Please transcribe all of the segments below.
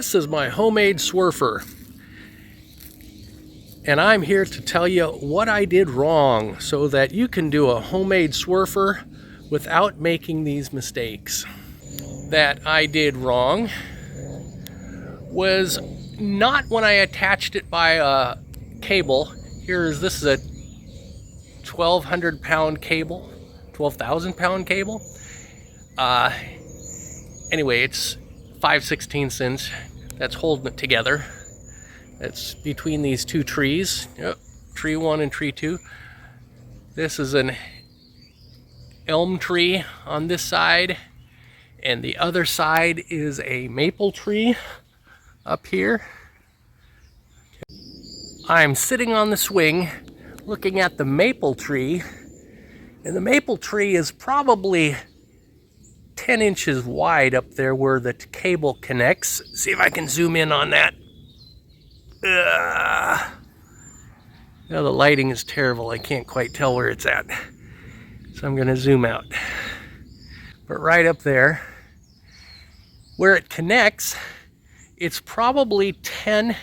This is my homemade Swerfer, and I'm here to tell you what I did wrong so that you can do a homemade Swerfer without making these mistakes. That I did wrong was not when I attached it by a cable. This is a 1,200 pound cable, 12,000 pound cable. Anyway, it's 5/16 inch that's holding it together. It's between these two trees. Yep, tree 1 and tree 2. This is an elm tree on this side, and the other side is a maple tree up here. I'm sitting on the swing looking at the maple tree, and the maple tree is probably 10 inches wide up there where the cable connects. See if I can zoom in on that. Now the lighting is terrible. I can't quite tell where it's at. So I'm going to zoom out. But right up there, where it connects, it's probably 10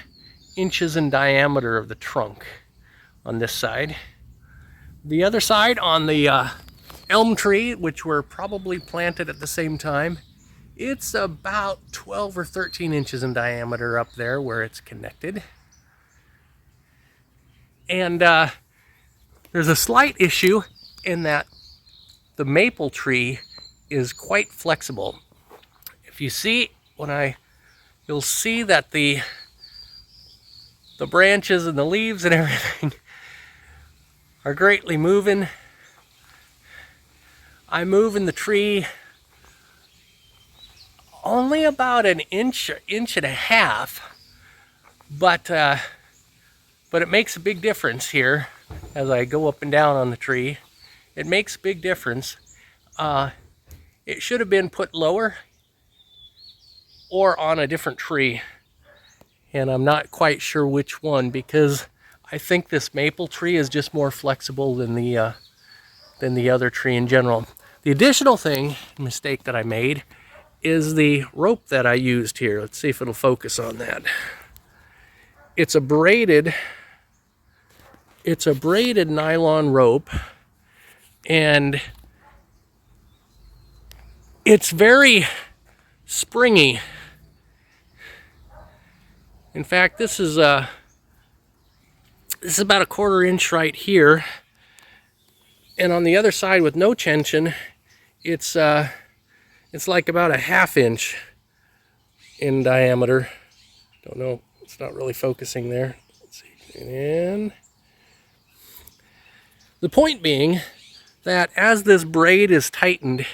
inches in diameter of the trunk on this side. The other side, on the elm tree, which were probably planted at the same time, it's about 12 or 13 inches in diameter up there where it's connected. And there's a slight issue in that the maple tree is quite flexible. If you see, you'll see that the branches and the leaves and everything are greatly moving. I'm moving the tree only about an inch and a half, but it makes a big difference here as I go up and down on the tree. It makes a big difference. It should have been put lower or on a different tree, and I'm not quite sure which one, because I think this maple tree is just more flexible than the other tree in general. The additional mistake that I made is the rope that I used here. Let's see if it'll focus on that. It's a braided nylon rope, and it's very springy. In fact, this is about a 1/4 inch right here, and on the other side with no tension, it's like about a 1/2 inch in diameter. Don't know, it's not really focusing there. Let's see, and the point being that as this braid is tightened,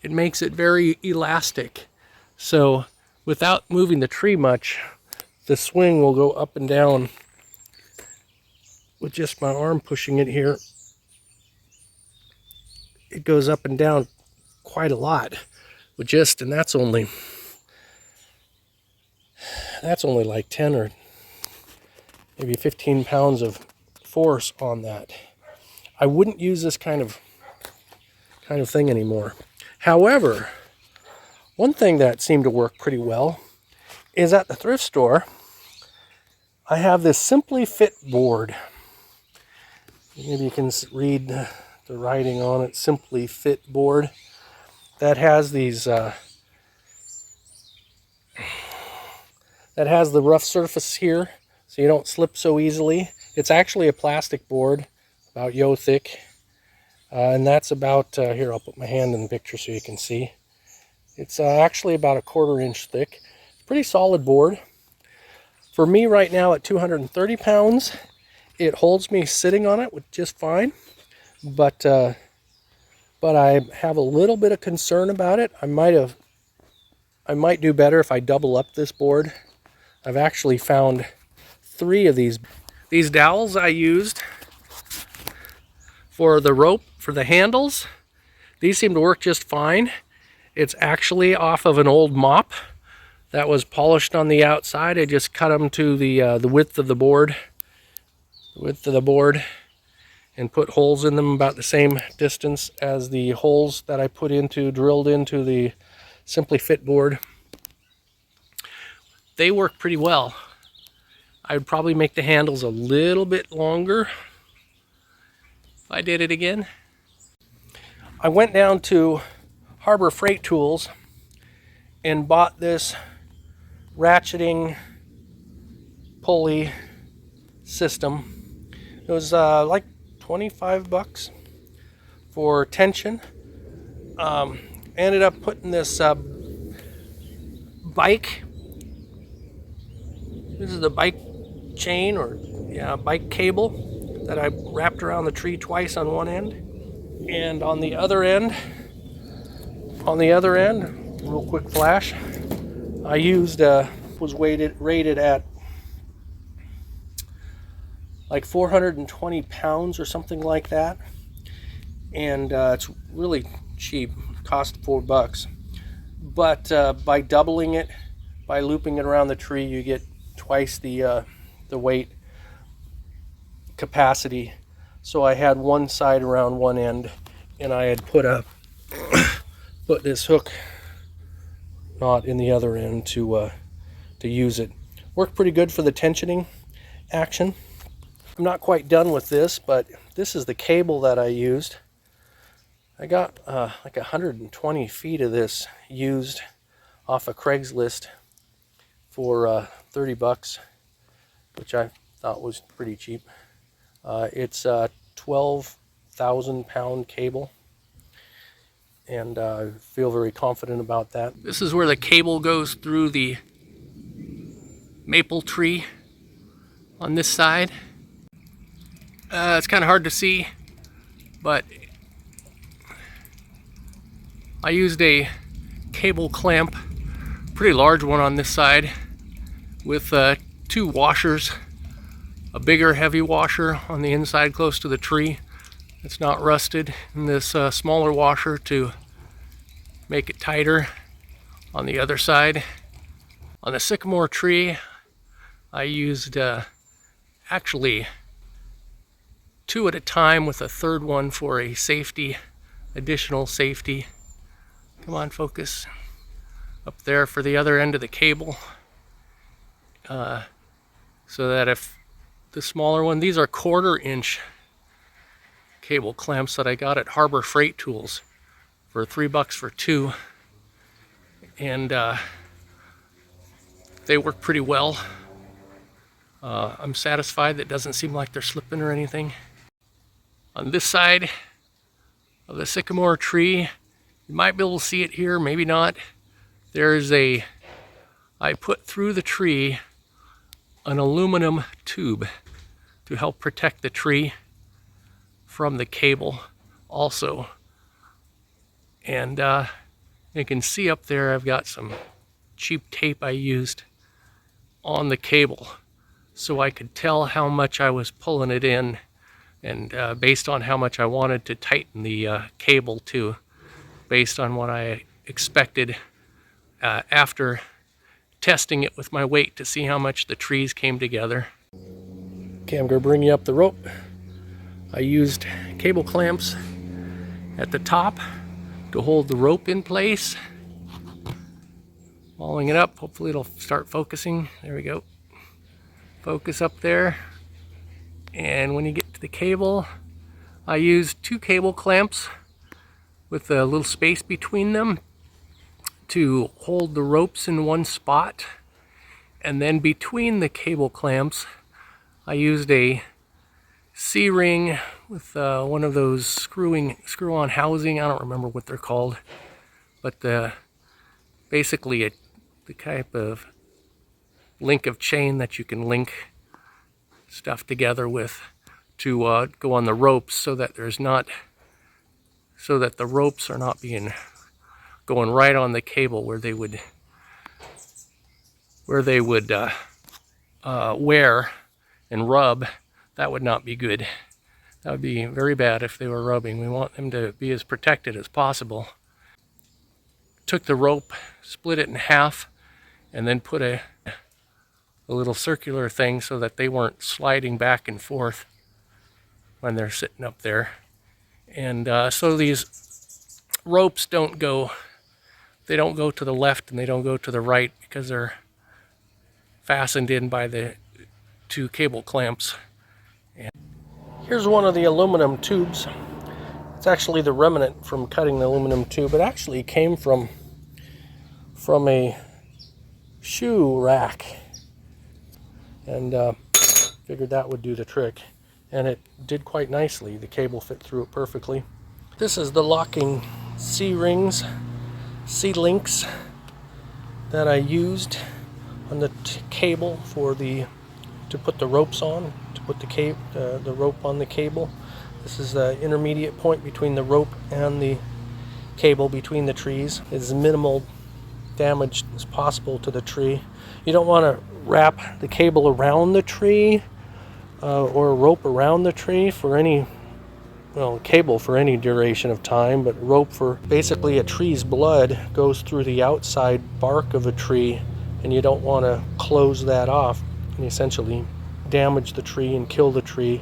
it makes it very elastic. So without moving the tree much, the swing will go up and down with just my arm pushing it here. It goes up and down quite a lot and that's only like 10 or maybe 15 pounds of force on that. I wouldn't use this kind of thing anymore. However, one thing that seemed to work pretty well is at the thrift store, I have this Simply Fit board. Maybe you can read the writing on it, Simply Fit board. That has these, that has the rough surface here, so you don't slip so easily. It's actually a plastic board, about yo thick, and that's about, here I'll put my hand in the picture so you can see. It's actually about a 1/4 inch thick. Pretty solid board. For me right now at 230 pounds, it holds me sitting on it with just fine, but I have a little bit of concern about it. I might do better if I double up this board. I've actually found 3 of these dowels I used for the rope, for the handles. These seem to work just fine. It's actually off of an old mop that was polished on the outside. I just cut them to the width of the board, and put holes in them about the same distance as the holes that I drilled into the Simply Fit board. they work pretty well. I would probably make the handles a little bit longer if I did it again. I went down to Harbor Freight Tools and bought this ratcheting pulley system. It was like 25 bucks for tension. Ended up putting this bike. This is the bike chain, or yeah, bike cable that I wrapped around the tree twice on one end, and on the other end, real quick flash, I used was rated at like 420 pounds or something like that, and it's really cheap, cost $4. But by doubling it, by looping it around the tree, you get twice the weight capacity. So I had one side around one end, and I had put this hook knot in the other end to use it. Worked pretty good for the tensioning action. I'm not quite done with this, but this is the cable that I used. I got like 120 feet of this used off of Craigslist for 30 bucks, which I thought was pretty cheap. It's a 12,000 pound cable, and I feel very confident about that. This is where the cable goes through the maple tree on this side. It's kind of hard to see, but I used a cable clamp, pretty large one on this side, with 2 washers, a bigger heavy washer on the inside close to the tree that's not rusted, and this smaller washer to make it tighter on the other side. On the sycamore tree, I used actually 2 at a time, with a third one for a safety, additional safety. Come on, focus. Up there for the other end of the cable. So that if the smaller one, these are 1/4 inch cable clamps that I got at Harbor Freight Tools for $3 for 2. And they work pretty well. I'm satisfied. That doesn't seem like they're slipping or anything. On this side of the sycamore tree, you might be able to see it here, maybe not. There's I put through the tree an aluminum tube to help protect the tree from the cable also. And you can see up there I've got some cheap tape I used on the cable, so I could tell how much I was pulling it in, and based on how much I wanted to tighten the cable to, based on what I expected after testing it with my weight to see how much the trees came together. Okay, I'm going to bring you up the rope. I used cable clamps at the top to hold the rope in place. Following it up, hopefully it'll start focusing. There we go. Focus up there. And when you get to the cable, I used 2 cable clamps with a little space between them to hold the ropes in one spot. And then between the cable clamps, I used a C-ring with one of those screw-on housing. I don't remember what they're called, but basically the type of link of chain that you can link stuff together with to go on the ropes, so that the ropes are not going right on the cable where they would wear and rub. That would not be good. That would be very bad if they were rubbing. We want them to be as protected as possible. Took the rope, split it in half, and then put a little circular thing so that they weren't sliding back and forth when they're sitting up there. And so these ropes don't go to the left and they don't go to the right, because fastened in by the two cable clamps. And here's one of the aluminum tubes. It's actually the remnant from cutting the aluminum tube. It actually came from a shoe rack, and figured that would do the trick, and it did quite nicely. The cable fit through it perfectly. This is the locking C-rings, C-links that I used on the cable to put the ropes on, to put the rope on the cable. This is the intermediate point between the rope and the cable between the trees. It's as minimal damage as possible to the tree. You don't want to wrap the cable around the tree or a rope around the tree for any, well, cable for any duration of time, but rope for basically a tree's blood goes through the outside bark of a tree, and you don't want to close that off and essentially damage the tree and kill the tree